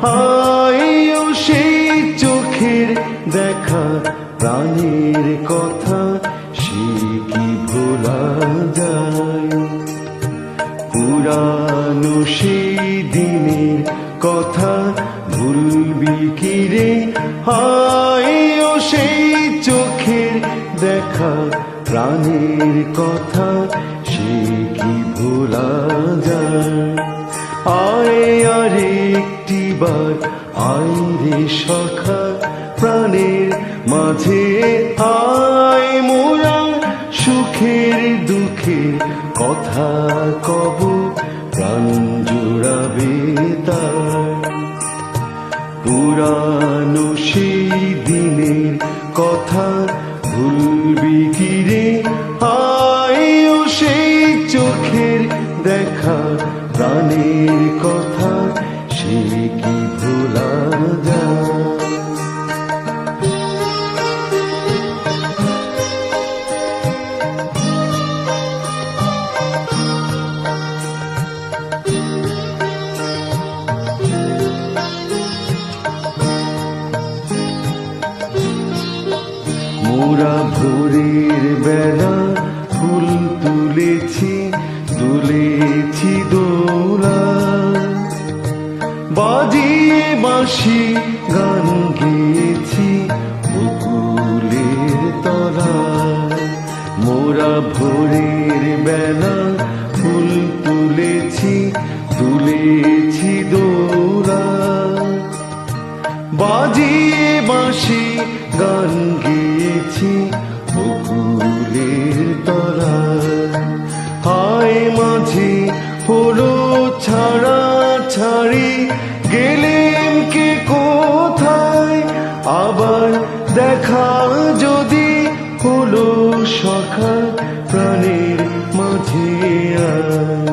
হায়ও সেই চোখের দেখা, প্রাণের কথা সে কি ভোলা যায়? পুরানো সেই দিনের কথা ভুলবি কি রে? হায়ও সেই চোখের দেখা, প্রাণের কথা সে কি ভোলা যায়? আয় আর একটি বার আয় রে সখা, প্রাণের মাঝে আয় মোরা সুখের দুঃখের কথা কব, প্রাণ জুড়াবে তার। পুরানো সেই দিনের কথা ভুলবি কি রে? আয়ও সেই চোখের দেখা, প্রাণের কথা সে কি ভোলা যায়? মোরা ভোরের বেলা ফুল তুলেছি, তুলেছি দোলা, বাজিয়ে বাঁশি গান গেয়েছি বকুলের তলায়। মোরা ভোরের বেলা ফুল তুলেছি, তুলেছি দোলা, বাজিয়ে বাঁশি গান গেয়েছি বকুলের তলায়। হায় মাঝে হলো ছাড়া ছাড়ি, গেলেন কে কোথায়? আবার দেখা যদি হলো সখা, প্রাণের মাঝে আয়।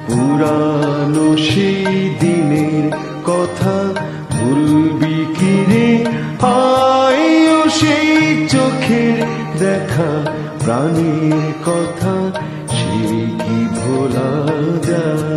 পুরানো সেই দিনের কথা ভুলবি কি রে? আয়ও সেই চোখের দেখা, প্রাণের কথা সে কি ভোলা যায়?